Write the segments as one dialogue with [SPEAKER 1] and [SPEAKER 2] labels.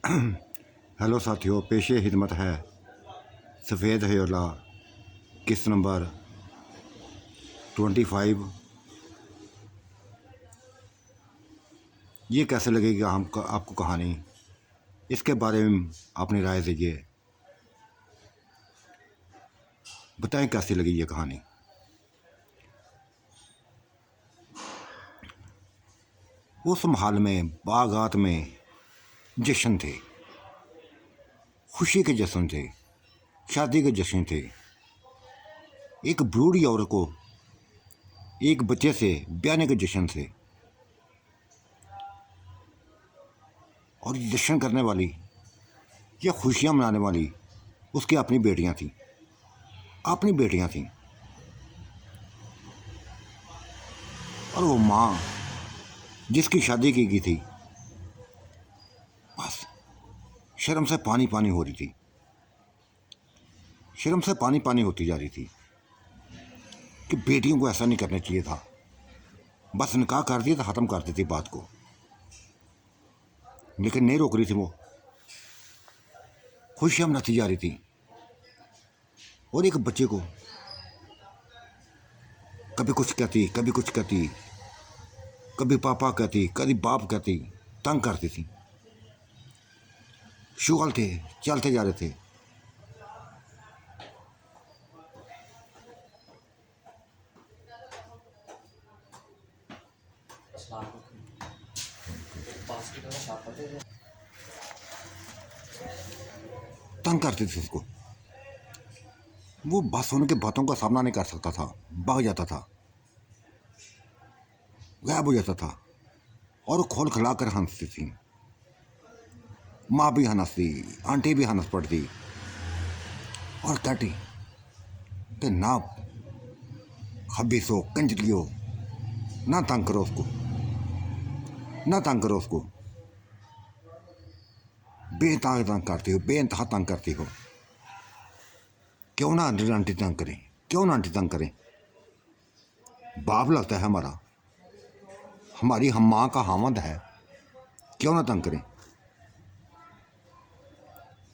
[SPEAKER 1] Hello साथियों, पेशे खिदमत है सफ़ेद हयोला किस्त नंबर 25। ये कैसे लगेगी आपको कहानी, इसके बारे में अपनी राय दीजिए। बताएं कैसी लगी ये कहानी। उस महल में बागात में जश्न थे, खुशी के जश्न थे, शादी के जश्न थे। एक बूढ़ी औरत को एक बच्चे से ब्याहने के जश्न थे, और जश्न करने वाली या खुशियाँ मनाने वाली उसकी अपनी बेटियाँ थीं, अपनी बेटियाँ थीं। और वो माँ जिसकी शादी की गई थी, बस शर्म से पानी पानी हो रही थी, शर्म से पानी पानी होती जा रही थी कि बेटियों को ऐसा नहीं करना चाहिए था। बस निकाह कर दिया तो ख़त्म कर देती बात को, लेकिन नहीं रोक रही थी। वो खुशियाँ मनाती जा रही थी। और एक बच्चे को कभी कुछ कहती, कभी कुछ कहती, कभी पापा कहती, कभी बाप कहती, तंग करती थी। शुगल थे, चलते जा रहे थे। तंग करती थी उसको। वो बस उनके बातों का सामना नहीं कर सकता था, भाग जाता था, गायब हो जाता था। और खोल खिला कर हंसती थी। माँ भी हंसती, आंटी भी हंस पड़ती और कहती कि ना खबीसो, कंजलियो, ना तंग करो उसको, ना तंग करो उसको। बेतहा तंग करती हो, बेतहा तंग करती हो। क्यों ना आंटी तंग करें, क्यों ना आंटी तंग करें। बाप लगता है हमारा, हमारी हम माँ का हामद है, क्यों ना तंग करें।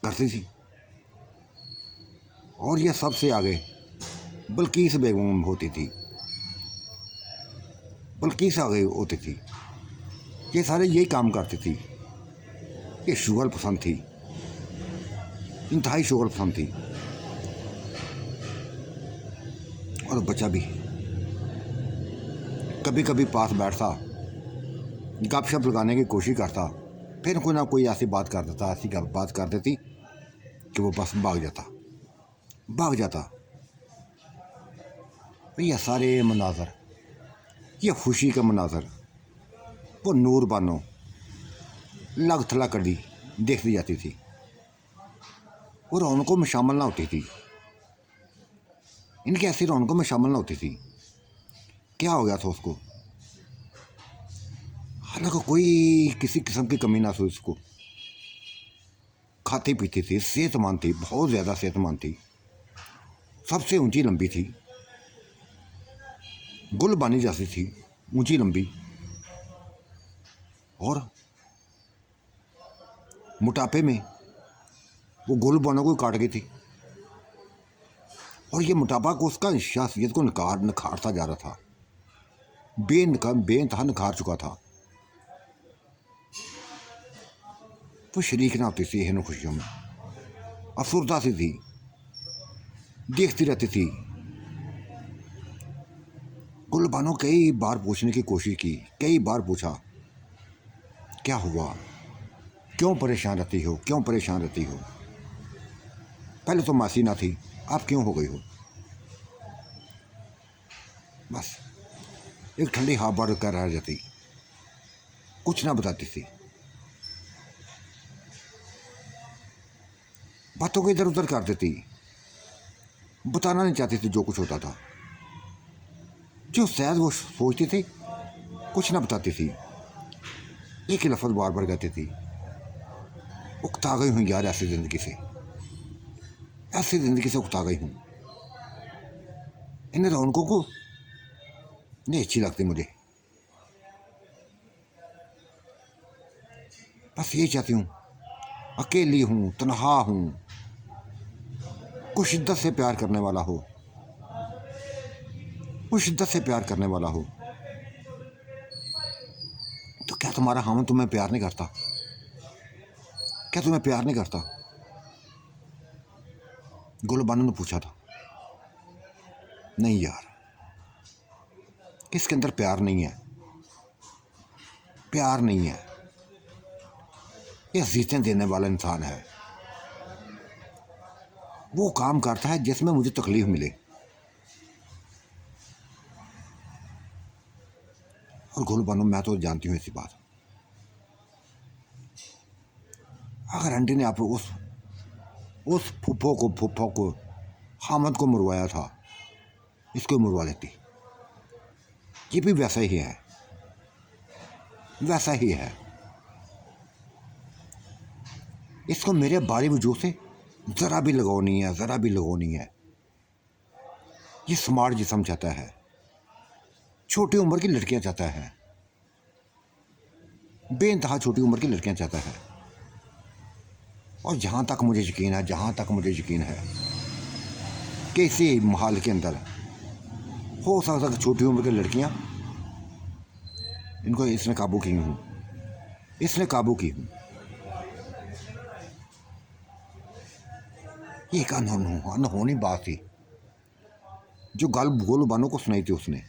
[SPEAKER 1] करती थी। और ये सबसे आगे बल्कीस बेगम होती थी, बल्कीस आगे होती थी। ये सारे यही काम करती थी। ये शुगल पसंद थी, इंतहाई शुगल पसंद थी। और बच्चा भी कभी कभी पास बैठता, गपशप लगाने की कोशिश करता, फिर कोई ना कोई ऐसी बात कर देता, ऐसी बात कर देती कि वो बस भाग जाता, भाग जाता। ये सारे मनाजर, ये खुशी का मनाजर, वो नूर बानो लग थला कड़ी देखती जाती थी और रौनकों में शामिल ना होती थी। इनकी ऐसी रौनकों में शामिल ना होती थी। क्या हो गया था उसको? हालांकि कोई किसी किस्म की कमी ना हुई उसको। खाती पीती थी, सेहतमंद थी, बहुत ज़्यादा सेहतमंद थी, सबसे ऊंची लंबी थी, गुल बानी जैसी थी, ऊंची लंबी। और मोटापे में वो गुल बानों को काट गई थी। और ये मोटापा को उसका शख्सियत को निखारता जा रहा था, बेनतहा निखार चुका था। वो शरीक ना होती थी इन खुशियों में, अफसरदा सी थी, देखती रहती थी। गुलबानो कई बार पूछने की कोशिश की, कई बार पूछा क्या हुआ, क्यों परेशान रहती हो, क्यों परेशान रहती हो। पहले तो मासी ना थी, आप क्यों हो गई हो। बस एक ठंडी हवा बढ़ कर रह जाती, कुछ ना बताती थी, बातों को इधर उधर कर देती, बताना नहीं चाहती थी जो कुछ होता था। जो शायद वो सोचती थी, कुछ ना बताती थी। एक ही लफ्ज़ बार बार कहती थी, उकता गई हूँ यार ऐसी ज़िंदगी से, ऐसी ज़िंदगी से उकता गई हूँ। इन रौनकों को नहीं अच्छी लगती मुझे। बस यही चाहती हूँ अकेली हूँ, तन्हा हूँ, कुछ शिद्दत से प्यार करने वाला हो, कुछ शिद्दत से प्यार करने वाला हो, तो क्या तुम्हारा हम तुम्हें प्यार नहीं करता? क्या तुम्हें प्यार नहीं करता? गुलबानो ने पूछा था। नहीं यार, इसके अंदर प्यार नहीं है, प्यार नहीं है। ये अज़ीज़ें देने वाला इंसान है। वो काम करता है जिसमें मुझे तकलीफ मिले। और गुलबानो, मैं तो जानती हूँ ऐसी बात। अगर आंटी ने आप उस फुफ्फो को हामद को मरवाया था, इसको मरवा लेती। ये भी वैसा ही है, वैसा ही है। इसको मेरे बारी वजूद से ज़रा भी लगाव नहीं है, ज़रा भी लगाव नहीं है। ये स्मार्ट जिस्म चाहता है, छोटी उम्र की लड़कियां चाहता है, बेइंतहा छोटी उम्र की लड़कियां चाहता है। और जहाँ तक मुझे यकीन है, जहाँ तक मुझे यकीन है कि इसी माहौल के अंदर हो सकता है छोटी उम्र की लड़कियां इनको इसने काबू की हूँ, इसने काबू की हूँ। ये एक अनहोनी बात थी जो गुलबानो को सुनाई थी उसने।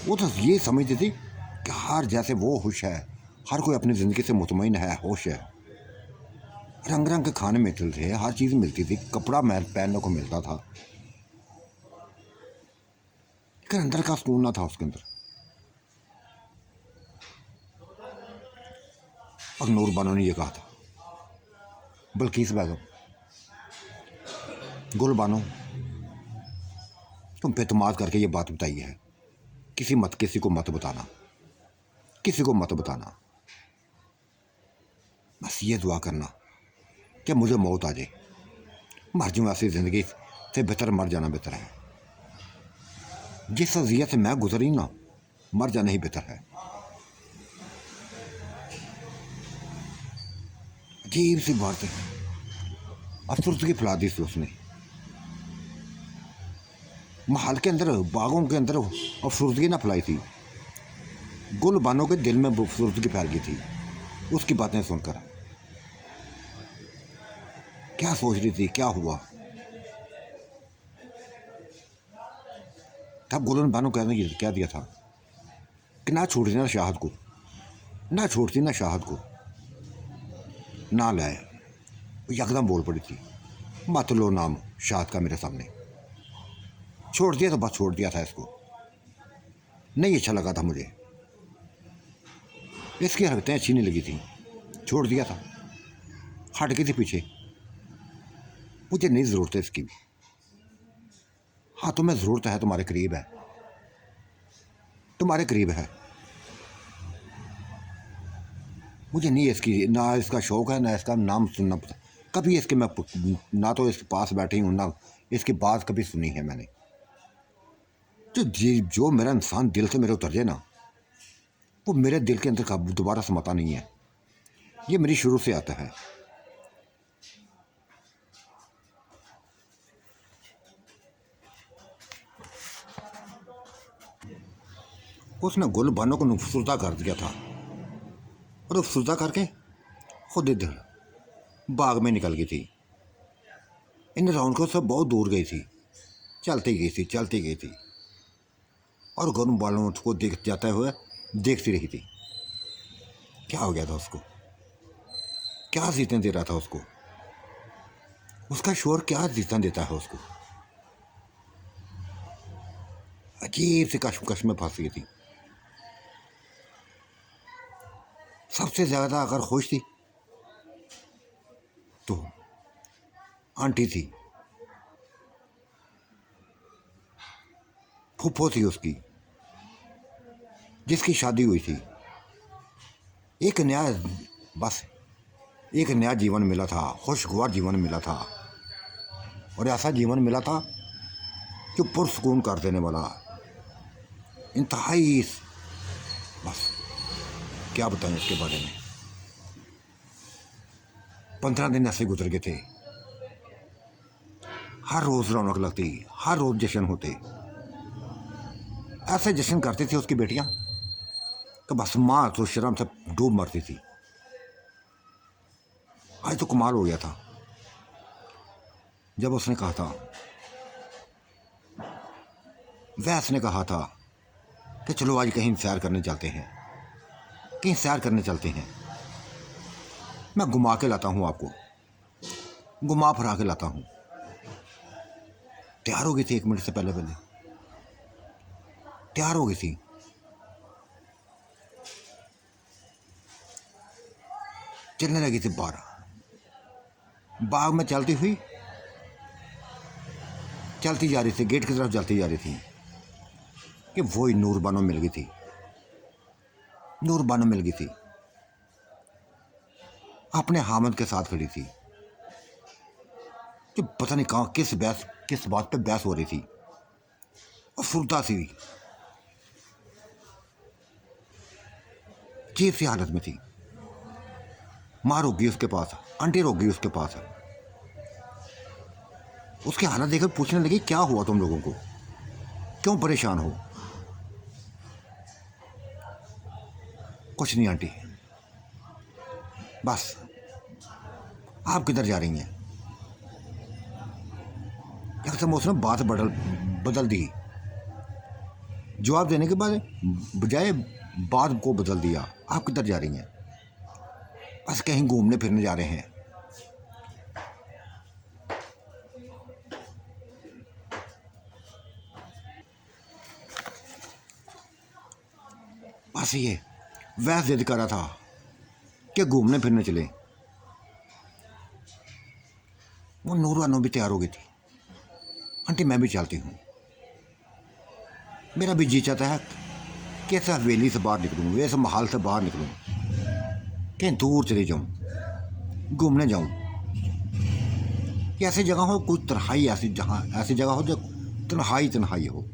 [SPEAKER 1] वो तो ये समझती थी कि हर जैसे वो खुश है, हर कोई अपनी ज़िंदगी से मुतमईन है, होश है। रंग रंग के खाने मिलते थे, हर चीज़ मिलती थी, कपड़ा पहनने को मिलता था, लेकिन अंदर का सुकून ना था उसके अंदर। और नूरबानो ने ये कहा था, बल्कीस बेगम, गुलबानो तुम पे एतमाद करके ये बात बताई है, किसी को मत बताना, किसी को मत बताना। बस ये दुआ करना कि मुझे मौत आ जाए, मर जाऊँ ऐसी ज़िंदगी से बेहतर मर जाना बेहतर है। जिस अज़ियत से मैं गुजरी ना, मर जाना ही बेहतर है। अजीब सी बात है, अफसोस की फैला दी थी उसने महल के अंदर, बागों के अंदर अफसरदगी ना फैलाई थी। गुलबानो के दिल में अफसरदगी फैल गई थी उसकी बातें सुनकर। क्या सोच रही थी, क्या हुआ? तब गुलबानो कहने कह दिया था कि ना छोड़ती ना शाहद को, ना छोड़ती ना शाहद को, ना लाए। यकदम बोल पड़ी थी, मत लो नाम शाहद का मेरे सामने। छोड़ दिया तो बस छोड़ दिया था इसको, नहीं अच्छा लगा था मुझे, इसकी हरकतें अच्छी नहीं लगी थी, छोड़ दिया था, हट गई थी पीछे। मुझे नहीं ज़रूरत है इसकी भी। हाँ तुम्हें ज़रूरत है, तुम्हारे करीब है, तुम्हारे करीब है। मुझे नहीं इसकी, ना इसका शौक़ है, ना इसका नाम सुनना पता। कभी इसके मैं ना तो इसके पास बैठी हूँ, ना इसकी बात कभी सुनी है मैंने। जो मेरा इंसान दिल से मेरे उतर जाए ना, वो मेरे दिल के अंदर दोबारा समाता नहीं है। ये मेरी शुरू से आता है। उसने गुलबानो को नुकसुदा कर दिया था और अफसुदा करके खुद इधर बाग में निकल गई थी। इन रौनकों से बहुत दूर गई थी, चलती गई थी, चलती गई थी, और गुलबानो उसको देख जाते हुए देखती रही थी। क्या हो गया था उसको? क्या जीतने दे रहा था उसको? उसका शोर क्या जीतने देता है उसको? अजीब सी कश्मकश में फंस गई थी। सबसे ज़्यादा अगर खुश थी तो आंटी थी, फूफो थी उसकी, जिसकी शादी हुई थी। एक नया, बस एक नया जीवन मिला था, खुशगवार जीवन मिला था, और ऐसा जीवन मिला था जो पुरसकून कर देने वाला, इंतहाई। बस क्या बताएं इसके बारे में। 15 दिन ऐसे गुजर गए थे। हर रोज़ रौनक लगती, हर रोज़ जश्न होते। ऐसे जश्न करती थी उसकी बेटियां कि बस माँ तो शर्म से डूब मरती थी। आज तो कमाल हो गया था जब उसने कहा था, वैस ने कहा था कि चलो आज कहीं सैर करने चलते हैं, कहीं सैर करने चलते हैं। मैं घुमा के लाता हूँ आपको, घुमा फिरा के लाता हूँ। तैयार हो गई थी 1 मिनट से पहले पहले, तैयार हो गई थी। चलने लगी थी बाहर, बाग में चलती हुई चलती जा रही थी, गेट की तरफ चलती जा रही थी कि वही नूर बानो मिल गई थी। नूर बानो मिल गई थी, अपने हामिद के साथ खड़ी थी कि पता नहीं कहाँ किस बात पे बहस हो रही थी। और सुरता सी चीफ सी हालत में थी। माँ रुक गई उसके पास, आंटी रुक गई उसके पास। उसकी हालत देखकर पूछने लगी, क्या हुआ तुम लोगों को, क्यों परेशान हो? कुछ नहीं आंटी, बस आप किधर जा रही हैं? एकदम उसने बात बदल दी। जवाब देने के बाद बजाय बात को बदल दिया, आप किधर जा रही हैं? बस कहीं घूमने फिरने जा रहे हैं। बस ये वह जिद कर रहा था कि घूमने फिरने चले। वो नूर अनो भी तैयार हो गई थी, आंटी मैं भी चलती हूँ, मेरा भी जी चाहता है कि ऐसे हवेली से बाहर निकलूँ, ऐसे महल से बाहर निकलूँ, कहीं दूर चले जाऊँ, घूमने जाऊँ, कि ऐसी जगह हो, कोई तन्हाई ऐसी जगह हो जो तन्हाई हो।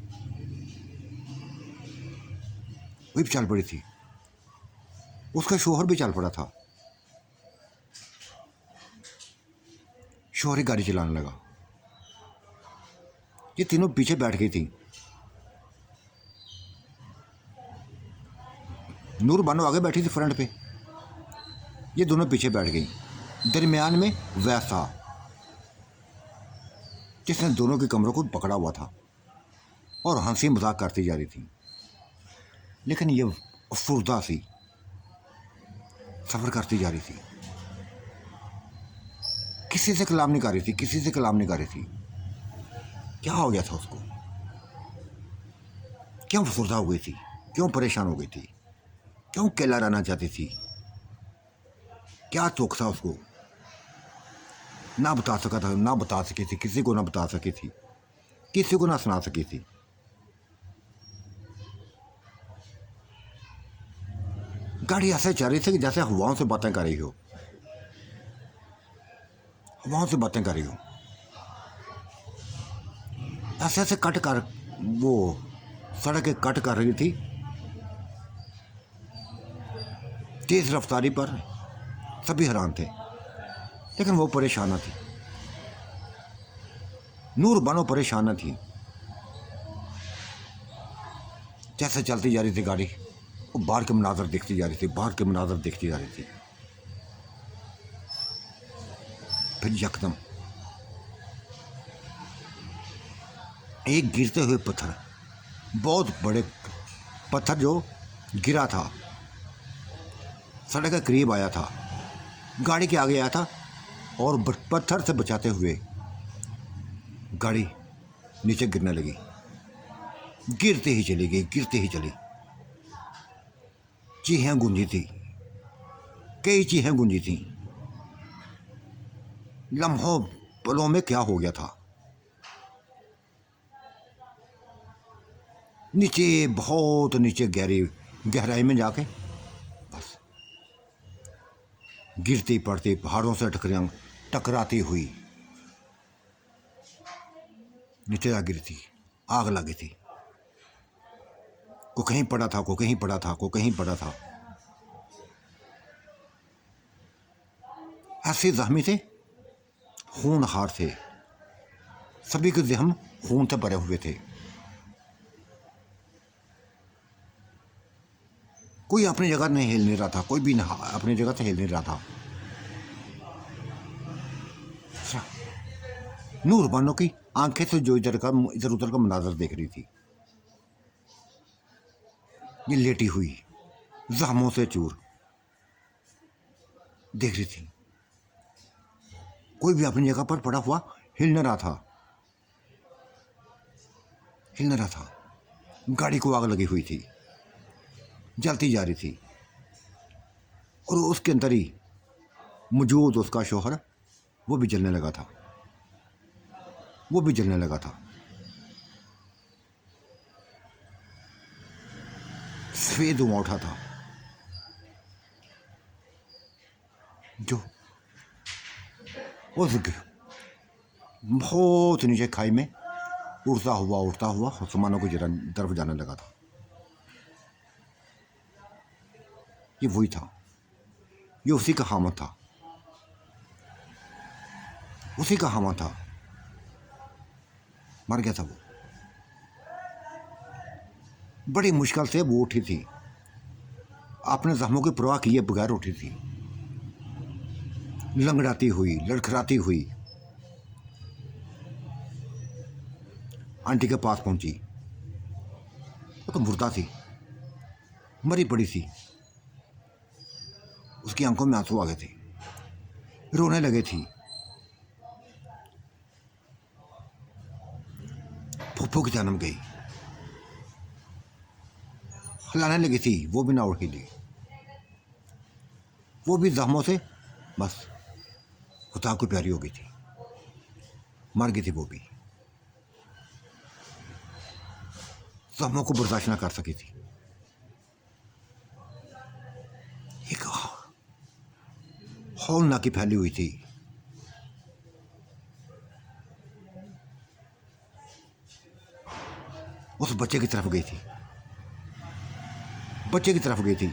[SPEAKER 1] वही चल पड़ी थी, उसका शोहर भी चल पड़ा था। शोहर ही गाड़ी चलाने लगा, ये तीनों पीछे बैठ गई थी। नूर बानो आगे बैठी थी फ्रंट पे, ये दोनों पीछे बैठ गई। दरमियान में वैस था जिसने दोनों के कमरों को पकड़ा हुआ था और हंसी मजाक करती जा रही थी। लेकिन ये अफसरदा सी सफ़र करती जा रही थी, किसी से कलाम नहीं कर रही थी, किसी से कलाम नहीं कर रही थी। क्या हो गया था उसको, क्यों अफसरदा हो गई थी, क्यों परेशान हो गई थी, क्यों अकेला रहना चाहती थी? क्या चौक था उसको, ना बता सका था, ना बता सकी थी, किसी को ना बता सकी थी, किसी को ना सुना सकी थी। गाड़ी ऐसे चल रही थी कि जैसे हवाओं से बातें कर रही हो, हवाओं से बातें कर रही हो। ऐसे ऐसे कट कर वो सड़क के कट कर रही थी, तेज रफ्तारी पर। सभी हैरान थे, लेकिन वो परेशान न थी। नूर बानो परेशान न थी। जैसे चलती जा रही थी गाड़ी, वो बाहर के मनाजर देखती जा रही थी, बाहर के मनाजर देखती जा रही थी। फिर यकदम एक गिरते हुए पत्थर, बहुत बड़े पत्थर जो गिरा था, सड़क के करीब आया था, गाड़ी के आगे आया था और पत्थर से बचाते हुए गाड़ी नीचे गिरने लगी। गिरते ही चली गई, गिरते ही चली। चीखें गूंजी थी, कई चीखें गूंजी थी। लम्हों पलों में क्या हो गया था। नीचे, बहुत नीचे गहराई में जाके बस गिरती पड़ती, पहाड़ों से टकराती हुई नीचे आ गिरी थी। आग लगी थी, को कहीं पड़ा था, को कहीं पड़ा था, को कहीं पड़ा था। ऐसे जख्मी थे, खूनहार थे, सभी के जख्म खून से भरे हुए थे। कोई अपनी जगह नहीं हिल नहीं रहा था, कोई भी अपनी जगह से हिल नहीं रहा था। नूर बानो की आंखें से जो इधर उधर का मनाजर देख रही थी। ये लेटी हुई जख्मों से चूर देख रही थी। कोई भी अपनी जगह पर पड़ा हुआ हिल न रहा था, हिल न रहा था। गाड़ी को आग लगी हुई थी, जलती जा रही थी, और उसके अंदर ही मौजूद उसका शौहर वो भी जलने लगा था, वो भी जलने लगा था। सफेद धुआं उठा था जो उस बहुत नीचे खाई में उड़ता हुआ आसमानों की तरफ जाने लगा था। ये वही था, ये उसी का हामद था, उसी का हामद था। मर गया था वो। बड़ी मुश्किल से वो उठी थी, अपने जख्मों की परवाह किए बगैर उठी थी, लंगड़ाती हुई, लड़खड़ाती हुई आंटी के पास पहुंची। वो तो मुर्दा थी, मरी पड़ी थी। उसकी आंखों में आंसू आ गए थे, रोने लगे थी। फूफो की जन्म गई, हिलाने लगी थी, वो भी ना उठ हिली। वो भी जख्मों से बस खुदा को प्यारी हो गई थी, मर गई थी वो भी, जख्मों को बर्दाश्त ना कर सकी थी। एक हौलनाकी फैली हुई थी। उस बच्चे की तरफ गई थी, बच्चे की तरफ गई थी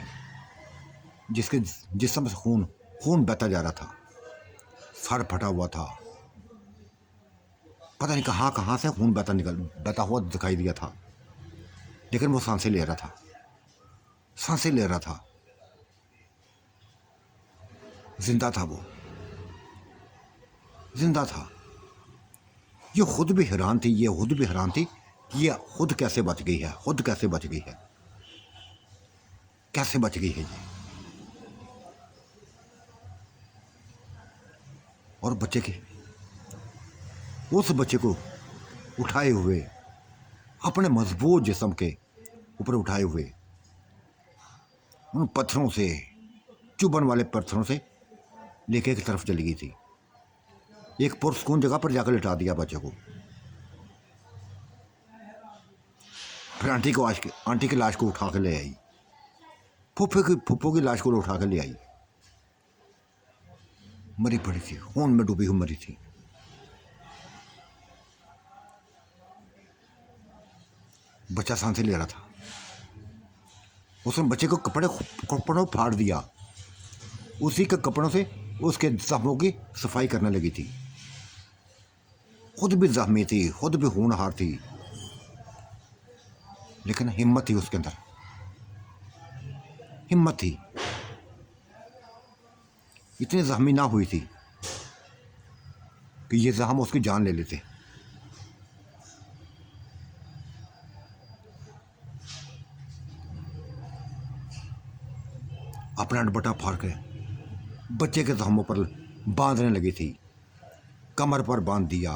[SPEAKER 1] जिसके जिस्म से खून बहता जा रहा था, सर फटा हुआ था, पता नहीं कहाँ से खून बहता हुआ दिखाई दिया था, लेकिन वो सांसें ले रहा था, सांसें ले रहा था, जिंदा था, वो जिंदा था। ये खुद भी हैरान थी, ये खुद भी हैरान थी कि ये खुद कैसे बच गई है, खुद कैसे बच गई है, कैसे बच गई है ये। और बच्चे के उस बच्चे को उठाए हुए, अपने मजबूत जिस्म के ऊपर उठाए हुए, उन पत्थरों से, चुभन वाले पत्थरों से लेके एक तरफ चली गई थी। एक पुरस्कून जगह पर जाकर लिटा दिया बच्चे को। फिर आंटी की लाश को उठा कर ले आई, फुफ्फो की लाश को उठा कर ले आई। मरी पड़ी थी, खून में डूबी हुई मरी थी। बच्चा सांसें ले रहा था। उसने बच्चे को कपड़ों फाड़ दिया, उसी के कपड़ों से उसके जख्मों की सफाई करने लगी थी। खुद भी जख्मी थी, खुद भी होनहार थी, लेकिन हिम्मत थी उसके अंदर, हिम्मत थी। इतनी जख्मी ना हुई थी कि ये जख्म उसकी जान ले लेते। अपना दुपट्टा फाड़ के बच्चे के जख्मों पर बांधने लगी थी, कमर पर बांध दिया,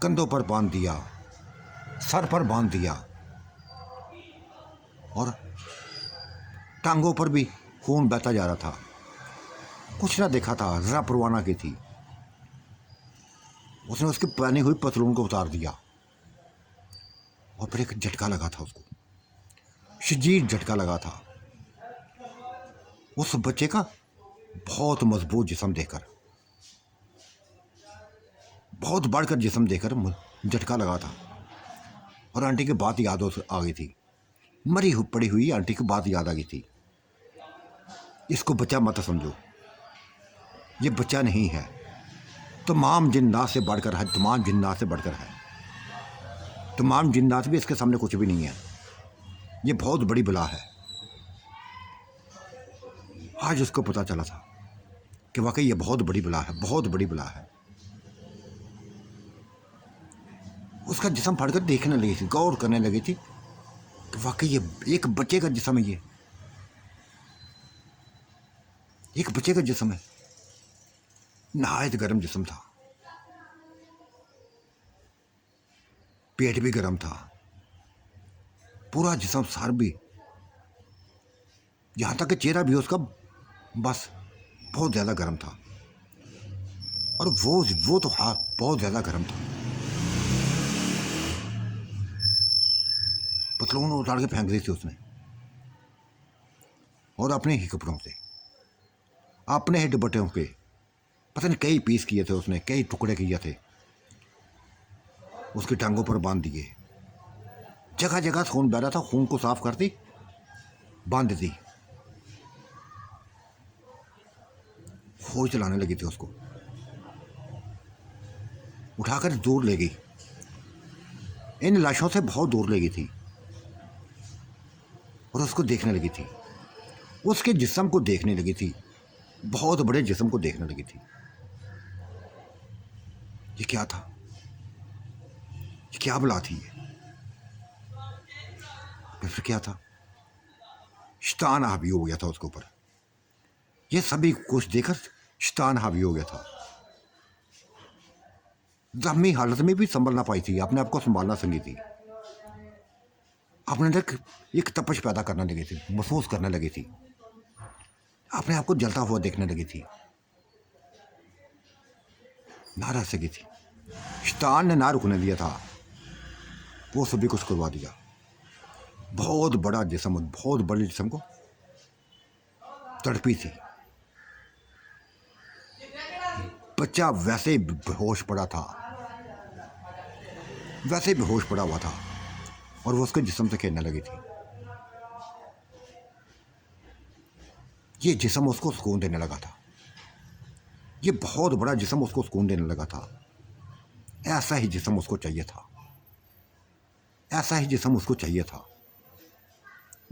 [SPEAKER 1] कंधों पर बांध दिया, सर पर बांध दिया, और टांगों पर भी खून बहता जा रहा था। कुछ ना देखा था, जरा परवाना की थी। उसने उसकी पहनी हुई पतलून को उतार दिया, और फिर एक झटका लगा था उसको, शदीद झटका लगा था उस बच्चे का बहुत मजबूत जिस्म देखकर, बहुत बढ़कर जिस्म देखकर झटका लगा था। और आंटी की बात याद आ गई थी, मरी पड़ी हुई आंटी की बात याद आ गई थी। इसको बच्चा मत समझो, ये बच्चा नहीं है, तमाम जिन्नात से बढ़कर है, तमाम जिन्नात से बढ़कर है। तमाम जिन्नात भी इसके सामने कुछ भी नहीं है। ये बहुत बड़ी बला है। आज उसको पता चला था कि वाकई ये बहुत बड़ी बला है, बहुत बड़ी बला है। उसका जिस्म फाड़कर देखने लगी थी, गौर करने लगी थी कि वाकई ये एक बच्चे का जिस्म है, ये एक बच्चे का जिस्म है। नहायत गर्म जिस्म था, पेट भी गर्म था, पूरा जिस्म सार भी, यहां तक कि चेहरा भी उसका बस बहुत ज़्यादा गर्म था। और वो तो हाँ बहुत ज़्यादा गर्म था। पतलून उतार के फेंक दी थी उसने, और अपने ही कपड़ों से, अपने ही दुपट्टों के पता नहीं कई पीस किए थे उसने, कई टुकड़े किए थे, उसकी टांगों पर बांध दिए। जगह जगह खून बह रहा था, खून को साफ करती, बांध दी, होश चलाने लगी थी। उसको उठाकर दूर ले गई, इन लाशों से बहुत दूर ले गई थी, और उसको देखने लगी थी, उसके जिस्म को देखने लगी थी, बहुत बड़े जिस्म को देखने लगी थी। ये क्या था, ये क्या बला थी, ये फिर क्या था? शैतान हावी हो गया था उसके ऊपर। ये सभी कुछ देखकर शैतान हावी हो गया था। जख्मी हालत में भी संभल ना पाई थी, अपने आप को संभालना संगी थी, अपने अंदर एक तपश पैदा करने लगी थी, महसूस करने लगी थी, अपने आप को जलता हुआ देखने लगी थी, ना रह सकी थी। शैतान ने ना रुकने दिया था, वो सभी कुछ करवा दिया। बहुत बड़ा जिस्म, बहुत बड़े जिस्म को तड़पी थी। बच्चा वैसे ही बेहोश पड़ा था, वैसे ही बेहोश पड़ा हुआ था, और वो उसके जिस्म से खेलने लगी थी। ये जिस्म उसको सुकून देने लगा था, ये बहुत बड़ा जिस्म उसको सुकून देने लगा था। ऐसा ही जिस्म उसको चाहिए था, ऐसा ही जिस्म उसको चाहिए था।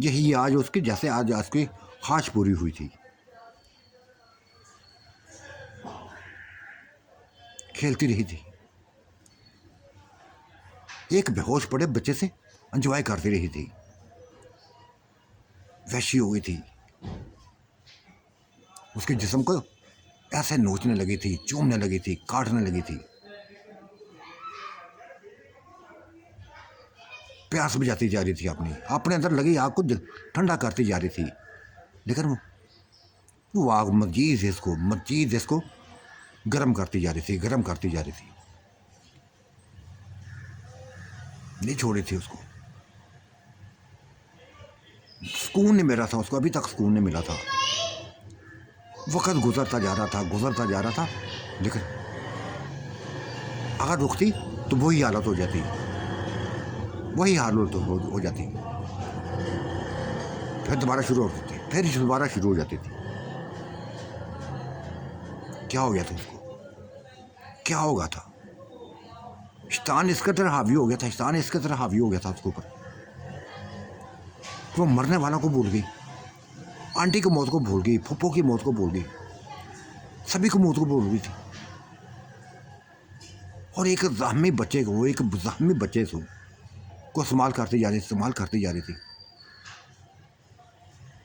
[SPEAKER 1] यही आज उसकी, जैसे आज उसकी ख्वाहिश पूरी हुई थी। खेलती रही थी, एक बेहोश पड़े बच्चे से एंजॉय करती रही थी, वैसी हो गई थी। उसके जिस्म को ऐसे नोचने लगी थी, चूमने लगी थी, काटने लगी थी, प्यास बुझाती जा रही थी, अपने अंदर लगी आग को ठंडा करती जा रही थी। लेकिन वो आग मजीद इसको गर्म करती जा रही थी, गर्म करती जा रही थी, नहीं छोड़ी थी उसको। सुकून नहीं मिल रहा था उसको, अभी तक सुकून नहीं मिला था। वक्त गुजरता जा रहा था, गुजरता जा रहा था, लेकिन अगर रुकती तो वही हालत हो जाती, वही हालत हो जाती, फिर दोबारा शुरू हो जाती, फिर दोबारा शुरू हो जाती थी। क्या हो गया था उसको, क्या होगा था? शैतान इसके तरह हावी हो गया था, शैतान इसके तरह हावी हो गया था उसके ऊपर। वो मरने वालों को भूल गई, आंटी की मौत को भूल गई, फुप्पो की मौत को भूल गई, सभी को मौत को भूल गई थी। और एक ज़ख्मी बच्चे को, एक ज़ख्मी बच्चे को इस्तेमाल करती जा रही थी।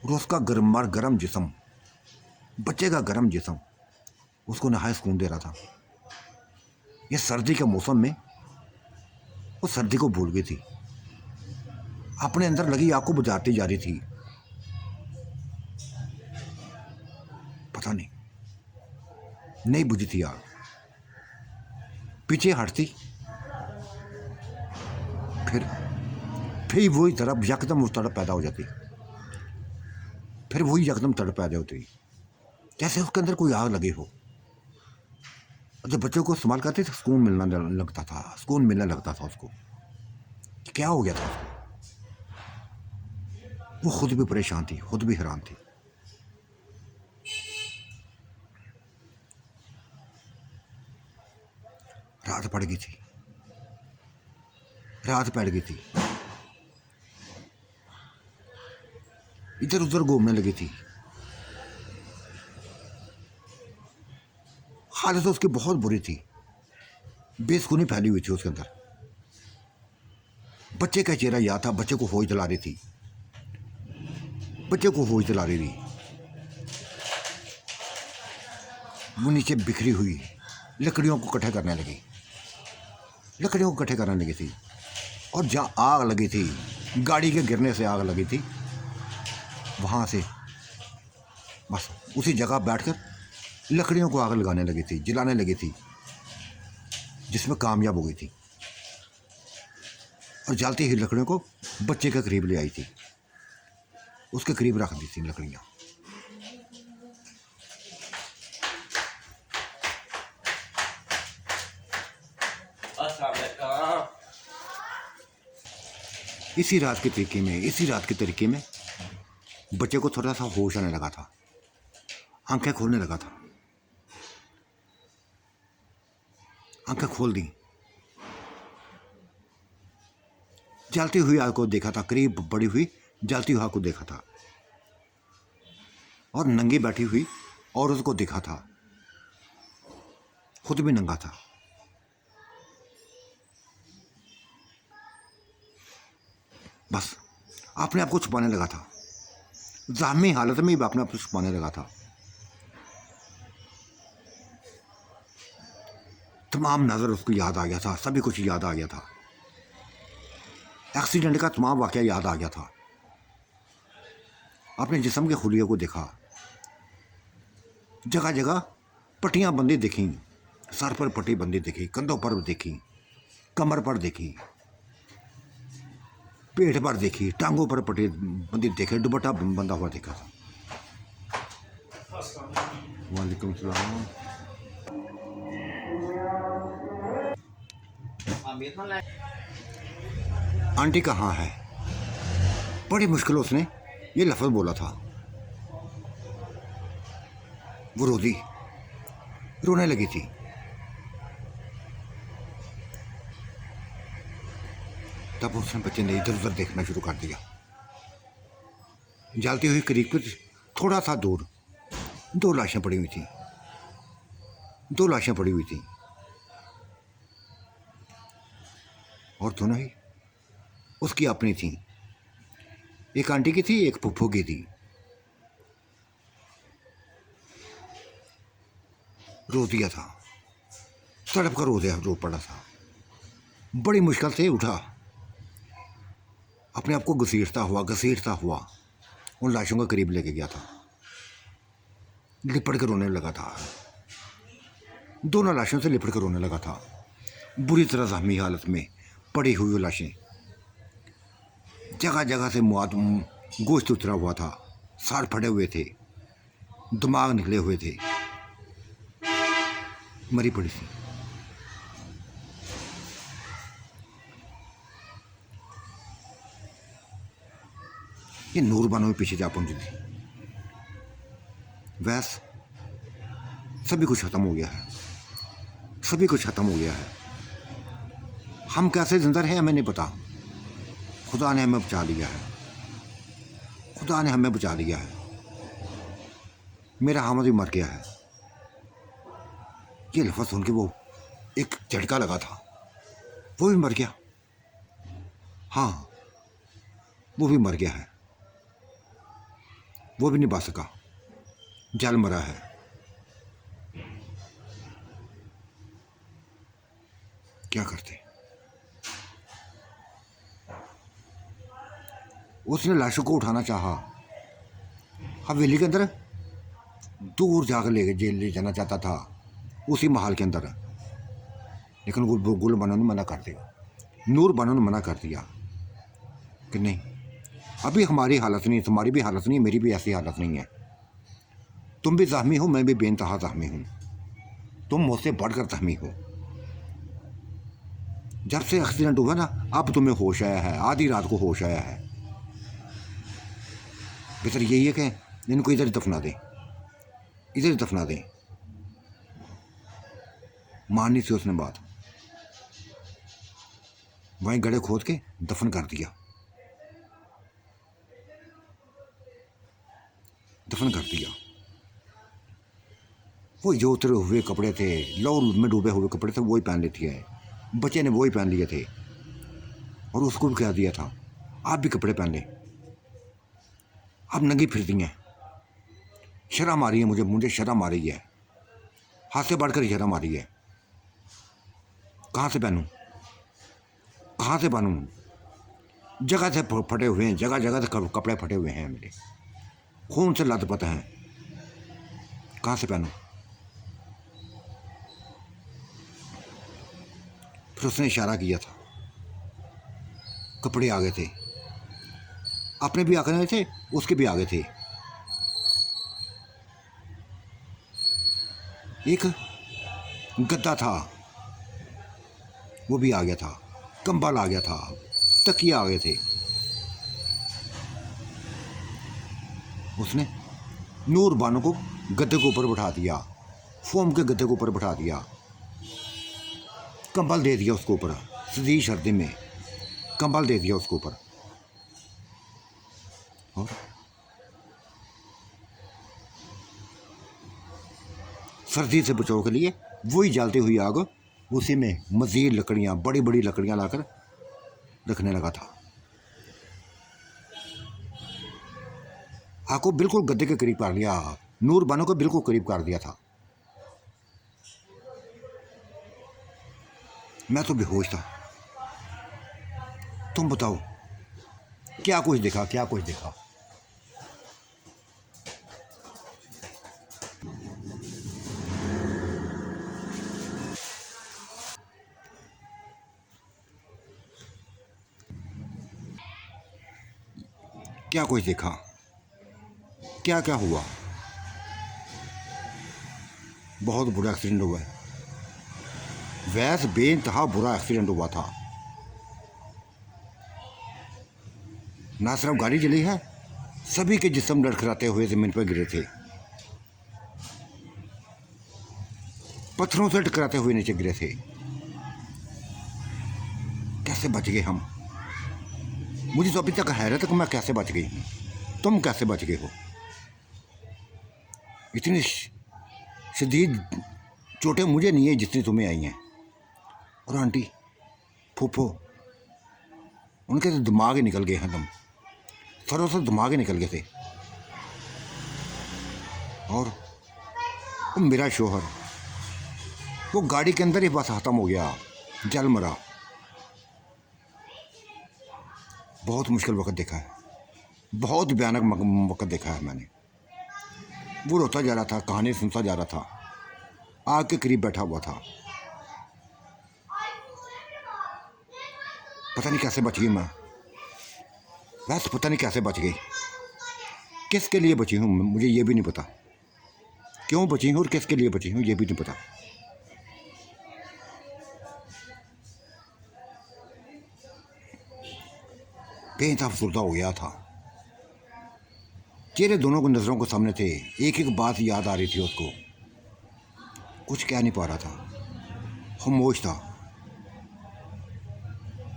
[SPEAKER 1] और उसका गर्म जिस्म, बच्चे का गर्म जिस्म उसको नहाय सुकून दे रहा था। ये सर्दी के मौसम में वो सर्दी को भूल गई थी, अपने अंदर लगी आग को बुझाती जा रही थी। पता नहीं बुझी थी आग, पीछे हटती, फिर वही तरफ यकदम उस तरफ पैदा हो जाती, फिर वही यकदम तड़प पैदा होती, जैसे उसके अंदर कोई आग लगी हो। जब बच्चों को इस्तेमाल करते थे, सुकून मिलने लगता था उसको। क्या हो गया था उसको? वो खुद भी परेशान थी, खुद भी हैरान थी। रात पड़ गई थी, रात पड़ गई थी, इधर उधर घूमने लगी थी। हालत तो उसकी बहुत बुरी थी, बेसुनी फैली हुई थी उसके अंदर। बच्चे का चेहरा याद था, बच्चे को होश दिला रही थी, बच्चे को होश दिला रही थी। वो नीचे बिखरी हुई लकड़ियों को इकट्ठे करने लगी, लकड़ियों को इकट्ठे करने लगी थी। और जहाँ आग लगी थी, गाड़ी के गिरने से आग लगी थी, वहाँ से बस उसी जगह बैठकर लकड़ियों को आग लगाने लगी थी, जलाने लगी थी, जिसमें कामयाब हो गई थी। और जलती हुई लकड़ियों को बच्चे के करीब ले आई थी, उसके करीब रख दी थी लकड़ियाँ। इसी रात के तरीके में बच्चे को थोड़ा सा होश आने लगा था, आंखें खोलने लगा था, आंखें खोल दी। जलती हुई आग को देखा था, करीब बड़ी हुई जलती हुई आग को देखा था, और नंगी बैठी हुई औरत को देखा था, खुद भी नंगा था। बस अपने आप को छुपाने लगा था, ज़ाहमी हालत में ही अपने आप को छुपाने लगा था। तमाम नज़र उसको याद आ गया था, सभी कुछ याद आ गया था, एक्सीडेंट का तमाम वाक़या याद आ गया था। अपने जिस्म के खुलियों को देखा, जगह जगह पट्टियाँ बंदी देखी, सर पर पट्टी बंदी देखी, कंधों पर देखी, कमर पर देखी, पेट पर देखी, टांगों पर पट्टी बंदी देखी, दुपट्टा बंधा हुआ देखा था। वालेकुम सलाम। आंटी कहाँ है? बड़ी मुश्किल उसने ये लफ्ज़ बोला था। वो रोने लगी थी। तब उसने बच्चे ने इधर उधर देखना शुरू कर दिया। जलती हुई करीब पर थोड़ा सा दूर दो लाशें पड़ी हुई थी, दो लाशें पड़ी हुई थी, और दोनों ही उसकी अपनी थी। एक आंटी की थी, एक फुफ्फू की थी। रो दिया था, तड़प कर रो पड़ा था। बड़ी मुश्किल से उठा, अपने आप को घसीटता हुआ उन लाशों के करीब लेके गया था, लिपट कर रोने लगा था। दोनों लाशों से लिपट कर रोने लगा था, बुरी तरह ज़ख्मी हालत में पड़ी हुई लाशें, जगह जगह से गोश्त उतरा हुआ था, सार फटे हुए थे, दिमाग निकले हुए थे, मरी पड़ी थी। ये नूर बानो में पीछे जा पहुंची थी। वैस सभी कुछ ख़त्म हो गया है, सभी कुछ ख़त्म हो गया है। हम कैसे जिंदा रहे हमें नहीं पता, खुदा ने हमें बचा लिया है, खुदा ने हमें बचा लिया है। मेरा हामिद भी मर गया है। ये लफ्ज़ सुन के वो एक झटका लगा था, वो भी मर गया। हाँ, वो भी मर गया है, वो भी नहीं बच सका, जल मरा है। क्या करते? उसने लाशों को उठाना चाहा, हवेली के अंदर दूर जाकर ले जाना चाहता था, उसी महल के अंदर, लेकिन गुल बानो ने मना कर दिया, नूर बानो ने मना कर दिया कि नहीं, अभी हमारी हालत नहीं, तुम्हारी भी हालत नहीं, मेरी भी ऐसी हालत नहीं है। तुम भी ज़ख्मी हो, मैं भी बेइंतहा ज़ख्मी हूँ, तुम मुझसे बढ़कर ज़ख्मी हो। जब से एक्सीडेंट हुआ ना, अब तुम्हें होश आया है, आधी रात को होश आया है। बेहतर यही है कि इनको इधर ही दफना दें, इधर ही दफना दें। माननी थी उसने बात। वहीं गड्ढे खोद के दफन कर दिया, दफन कर दिया। वो जो उतरे हुए कपड़े थे, लहू में डूबे हुए कपड़े थे, वही पहन लेती है। बच्चे ने वही पहन लिए थे और उसको भी कह दिया था आप भी कपड़े पहन लें। अब नंगी फिरती हैं, शर्म आ रही है मुझे, मुझे शर्म आ रही है, हाथ से बढ़कर शर्म आ रही है। कहाँ से पहनूं, कहाँ से पहनूं? जगह से फटे हुए हैं, जगह जगह से कपड़े फटे हुए हैं मेरे, खून से लथपथ हैं, कहाँ से पहनूं? फिर उसने इशारा किया था, कपड़े आ गए थे, अपने भी आ गए थे, उसके भी आ गए थे। एक गद्दा था, वो भी आ गया था, कंबल आ गया था, तकिया आ गए थे। उसने नूर बानो को गद्दे के ऊपर बैठा दिया, फोम के गद्दे के ऊपर बैठा दिया, कंबल दे दिया उसके ऊपर, शदीद सर्दी में कंबल दे दिया उसके ऊपर। और सर्दी से बचाव के लिए वही जलती हुई आग, उसी में मज़ीद लकड़ियाँ, बड़ी बड़ी लकड़ियाँ लाकर रखने लगा था। आग को बिल्कुल गद्दे के करीब कर लिया, नूर बानो को बिल्कुल करीब कर दिया था। मैं तो बेहोश था। तुम बताओ क्या कुछ देखा, क्या कुछ देखा? क्या कुछ देखा, क्या क्या हुआ? बहुत बुरा एक्सीडेंट हुआ है, वैसे बेइंतहा बुरा एक्सीडेंट हुआ था। ना सिर्फ गाड़ी जली है, सभी के जिस्म लड़खड़ाते हुए जमीन पर गिरे थे, पत्थरों से टकराते हुए नीचे गिरे थे। कैसे बच गए हम? मुझे तो अभी तक हैरत है कि मैं कैसे बच गई हूँ। तुम कैसे बच गए हो? इतनी शदीद चोटें मुझे नहीं है जितनी तुम्हें आई हैं। और आंटी, फूफो, उनके तो दिमाग ही निकल गए हैं, दम सरों से दिमाग ही निकल गए थे। और वो मेरा शोहर, वो गाड़ी के अंदर ही बस ख़त्म हो गया, जल मरा। बहुत मुश्किल वक्त देखा है, बहुत भयानक वक्त देखा है मैंने। वो रोता जा रहा था, कहानी सुनता जा रहा था, आग के करीब बैठा हुआ था। पता नहीं कैसे बच गई मैं, वैसे पता नहीं कैसे बच गई, किसके लिए बची हूँ मुझे ये भी नहीं पता, क्यों बची हूँ और किसके लिए बची हूँ ये भी नहीं पता। बेइंतहा अफसरदा हो गया था, चेहरे दोनों को नज़रों के सामने थे, एक एक बात याद आ रही थी उसको, कुछ कह नहीं पा रहा था, खामोश था।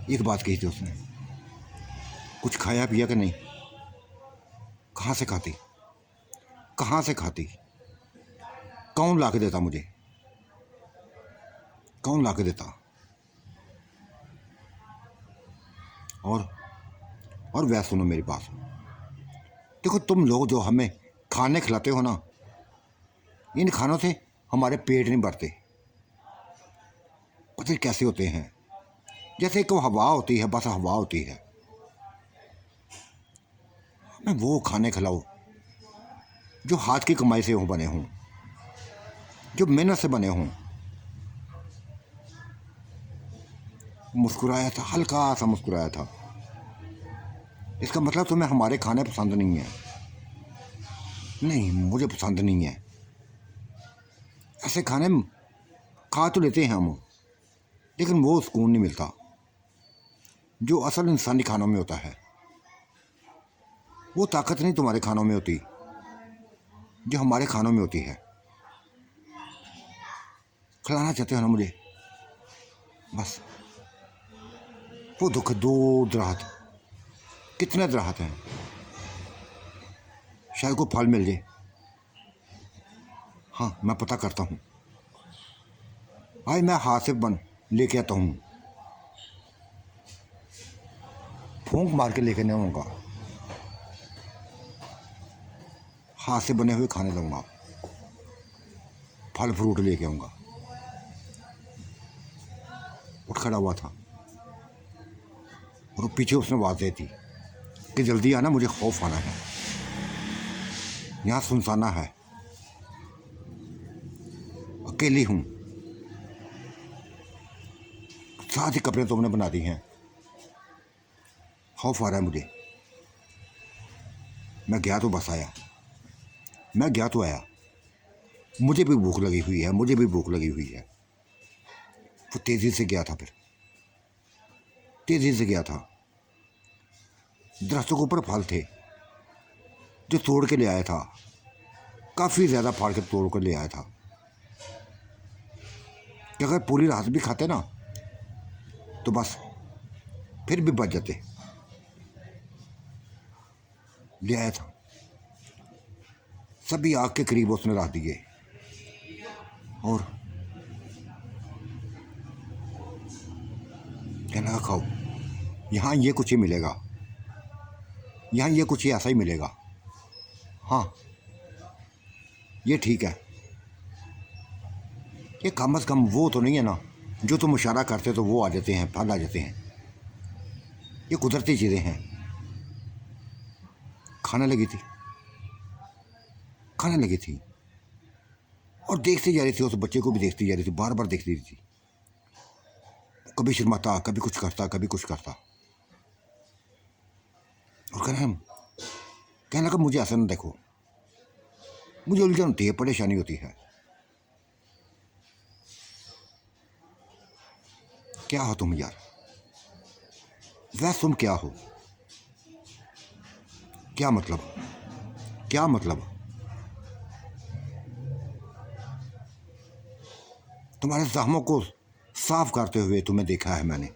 [SPEAKER 1] एक बात कही थी उसने, कुछ खाया पिया कि नहीं? कहाँ से खाती, कहाँ से खाती, कौन ला के देता मुझे, कौन ला के देता? और वह सुनो मेरी बात, देखो तुम लोग जो हमें खाने खिलाते हो ना, इन खानों से हमारे पेट नहीं भरते। पता नहीं कैसे होते हैं, जैसे कि हवा होती है, बस हवा होती है। हमें वो खाने खिलाओ जो हाथ की कमाई से हों, बने हों, जो मेहनत से बने हों। मुस्कुराया था, हल्का सा मुस्कुराया था। इसका मतलब तुम्हें हमारे खाने पसंद नहीं है? नहीं, मुझे पसंद नहीं है। ऐसे खाने खा तो लेते हैं हम, लेकिन वो सुकून नहीं मिलता जो असल इंसानी खानों में होता है। वो ताकत नहीं तुम्हारे खानों में होती जो हमारे खानों में होती है। खिलाना चाहते हो ना मुझे, बस वो दुख दूर दराहत, कितने दराहत हैं, शायद को फल मिल जाए। हाँ मैं पता करता हूँ, आज मैं हाथ से बन लेके आता हूँ, फूंक मार के लेके नहीं आऊँगा, हाथ से बने हुए खाने दूँगा, फल फ्रूट लेके आऊँगा। उठ खड़ा हुआ था और पीछे उसने आवाज़ दी थी कि जल्दी आना, मुझे खौफ आना है, यहाँ सुनसाना है, अकेली हूँ, साथ ही कपड़े तुमने बना दी हैं, खौफ आ रहा है मुझे। मैं गया तो बस आया, मैं गया तो आया, मुझे भी भूख लगी हुई है, मुझे भी भूख लगी हुई है। वो तेज़ी से गया था, फिर तेज़ी से गया था। दरख्तों के ऊपर फल थे जो तोड़ के ले आया था, काफ़ी ज़्यादा फाड़ के तोड़ कर ले आया था कि अगर पूरी रात भी खाते ना तो बस फिर भी बच जाते। ले आया था, सभी आग के करीब उसने रख दिए और कहना खाओ, यहाँ ये कुछ ही मिलेगा, यहाँ ये कुछ ही ऐसा ही मिलेगा। हाँ ये ठीक है, ये कम अज़ कम वो तो नहीं है ना जो तुम इशारा करते तो वो आ जाते हैं, फल आ जाते हैं। ये कुदरती चीज़ें हैं। खाने लगी थी, खाने लगी थी और देखती जा रही थी, उस बच्चे को भी देखती जा रही थी, बार बार देखती थी, कभी शर्माता, कभी कुछ करता, कभी कुछ करता। और कहने लगा मुझे ऐसा ना देखो, मुझे उलझन होती है, परेशानी होती है। क्या हो तुम यार, वैसे तुम क्या हो, क्या मतलब, क्या मतलब? तुम्हारे जख्मों को साफ करते हुए तुम्हें देखा है मैंने।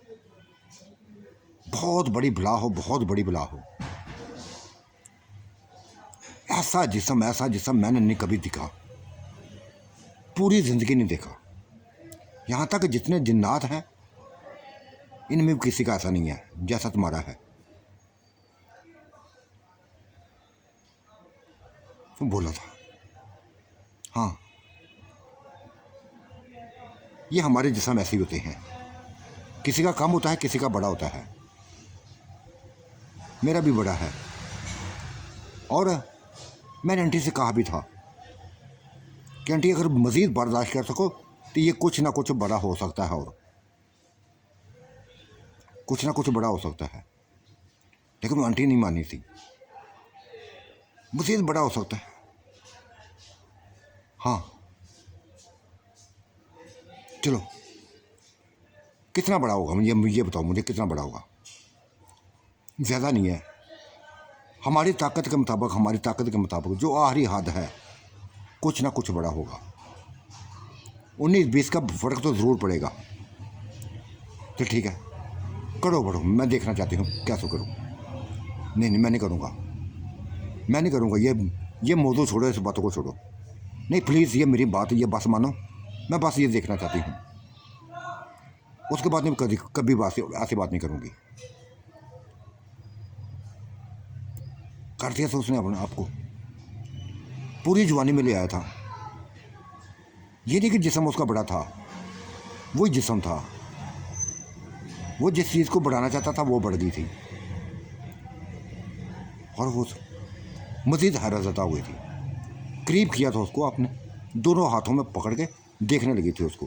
[SPEAKER 1] बहुत बड़ी बला हो, बहुत बड़ी बला हो। ऐसा जिस्म मैंने नहीं कभी दिखा, पूरी जिंदगी नहीं देखा। यहाँ तक जितने जिन्नात हैं इनमें भी किसी का ऐसा नहीं है जैसा तुम्हारा है। तुम बोला था, हाँ ये हमारे जिस्म ऐसे ही होते हैं, किसी का कम होता है, किसी का बड़ा होता है। मेरा भी बड़ा है और मैंने आंटी से कहा भी था कि आंटी अगर मज़ीद बर्दाश्त कर सको तो ये कुछ ना कुछ बड़ा हो सकता है, और कुछ ना कुछ बड़ा हो सकता है। लेकिन वो आंटी नहीं मानी थी, मज़ीद बड़ा हो सकता है। हाँ चलो कितना बड़ा होगा मुझे बताओ, मुझे कितना बड़ा होगा? ज़्यादा नहीं है, हमारी ताकत के मुताबिक, हमारी ताकत के मुताबिक जो आखिरी हद है, कुछ ना कुछ बड़ा होगा। 19-20 का फ़र्क तो ज़रूर पड़ेगा। तो ठीक है, करो बढ़ो, मैं देखना चाहती हूँ कैसे करूँ। नहीं मैं नहीं करूँगा, मैं नहीं करूँगा। ये मौजूद छोड़ो, इस बातों को छोड़ो। नहीं प्लीज़, ये मेरी बात, ये बस मानो, मैं बस ये देखना चाहती हूँ। उसके बाद नहीं कभी ऐसी बात नहीं करूँगी। कर दिया था उसने अपने आपको, पूरी जवानी में ले आया था। ये नहीं कि जिस्म उसका बड़ा था, वही जिस्म था, वो जिस चीज़ को बढ़ाना चाहता था वो बढ़ गई थी और वो मज़ीद हैरत ज़दा हुई थी। करीब किया था उसको आपने, दोनों हाथों में पकड़ के देखने लगी थी उसको।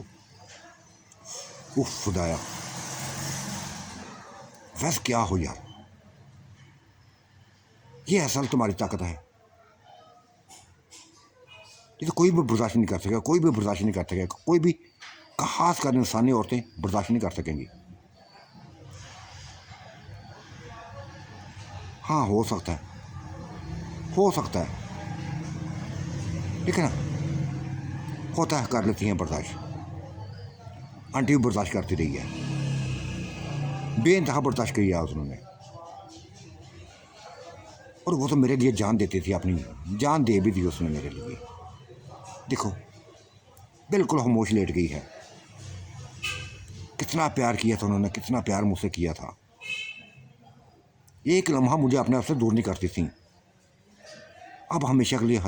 [SPEAKER 1] उफ खुदाया, वैसे क्या हो यार, ये असल तुम्हारी ताकत है। ये तो कोई भी बर्दाश्त नहीं कर सकेगा, कोई भी बर्दाश्त नहीं कर सकेगा, कोई भी, खास कर इंसानी औरतें बर्दाश्त नहीं कर सकेंगी। हाँ हो सकता है, हो सकता है, लेकिन होता है, कर लेती हैं बर्दाश्त। आंटी भी बर्दाश्त करती रही है, बेइंतहा बर्दाश्त किया उन्होंने। और वो तो मेरे लिए जान देती थी, अपनी जान दे भी दी उसने मेरे लिए। देखो बिल्कुल खामोश लेट गई है। कितना प्यार किया था उन्होंने, कितना प्यार मुझसे किया था। एक लम्हा मुझे अपने आप से दूर नहीं करती थी। अब हमेशा के लिए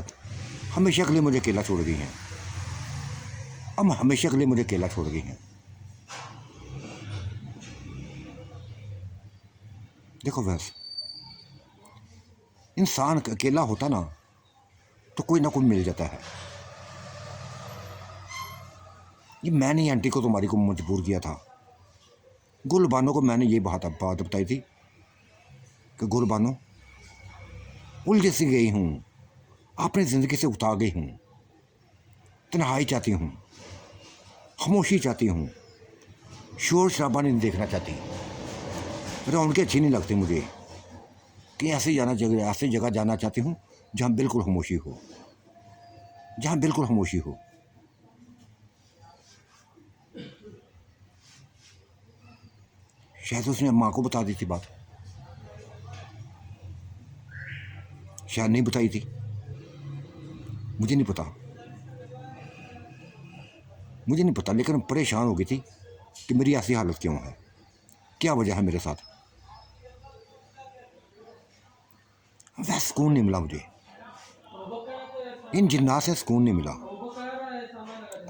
[SPEAKER 1] हमेशा के लिए मुझे अकेला छोड़ गई हैं। अब हमेशा के लिए मुझे अकेला छोड़ गई हैं। देखो वैसे इंसान अकेला होता ना तो कोई ना कोई मिल जाता है। ये मैंने आंटी को तुम्हारी को मजबूर किया था। गुलबानो को मैंने ये बात बताई थी कि गुलबानो उलझ सी गई हूँ, अपनी ज़िंदगी से उतार गई हूँ, तन्हाई चाहती हूँ, खामोशी चाहती हूँ, शोर शराबा नहीं देखना चाहती, रौनकें अच्छी नहीं लगती मुझे। कि ऐसी जगह जाना चाहती हूँ जहाँ बिल्कुल खामोशी हो, जहाँ बिल्कुल खामोशी हो। शायद उसने माँ को बता दी थी बात, शायद नहीं बताई थी, मुझे नहीं पता, लेकिन परेशान हो गई थी कि मेरी ऐसी हालत क्यों है, क्या वजह है मेरे साथ। वह सुकून नहीं मिला मुझे, इन जिन्नात से सुकून नहीं मिला।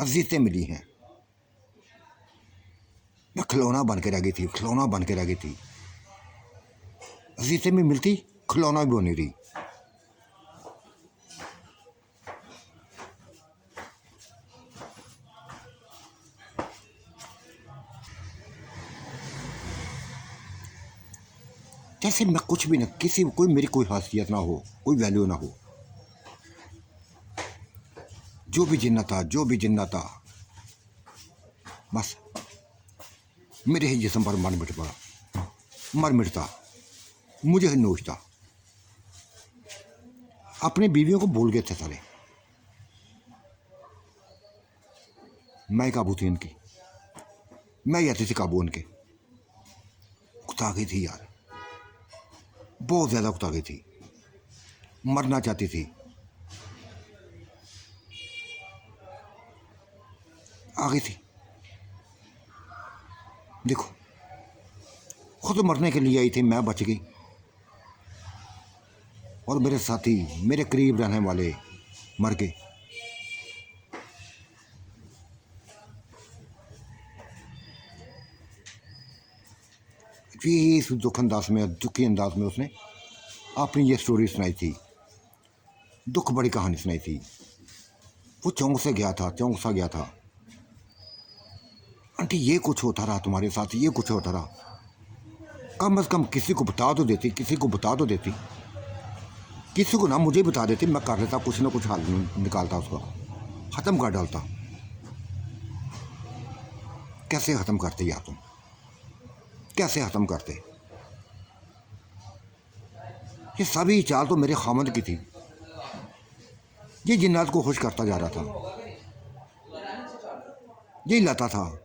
[SPEAKER 1] अज़ीज़ें मिली हैं, मैं खिलौना बन के रह गई थी, खिलौना बन के रह गई थी। अज़ीज़ें भी मिलती, खिलौना भी बनी रही। जैसे मैं कुछ भी ना, मेरी कोई हैसियत ना हो, कोई वैल्यू ना हो। जो भी जिन्ना था बस मेरे ही जिस्म पर मर मिटता, मुझे ही नोचता। अपनी बीवियों को भूल गए थे सारे। मैं काबू थी इनकी, मैं ही आती थी काबू उनके। उकता गई थी यार, बहुत ज़्यादा उकता गई थी, मरना चाहती थी। आ गई थी, देखो खुद मरने के लिए आई थी, मैं बच गई। और मेरे साथी, मेरे करीब रहने वाले मर गए। इस दुखी अंदाज में उसने अपनी ये स्टोरी सुनाई थी, दुख बड़ी कहानी सुनाई थी। वो चौंक सा गया था। आंटी ये कुछ होता रहा तुम्हारे साथ, ये कुछ होता रहा, कम से कम किसी को बता तो देती, किसी को ना मुझे बता देती, मैं कर लेता, कुछ ना कुछ हल निकालता, उसको ख़त्म कर डालता। कैसे ख़त्म करते यार तुम, कैसे ख़त्म करते। ये सभी चाल तो मेरे खामद की थी, ये जिन्नात को खुश करता जा रहा था, यही लाता था।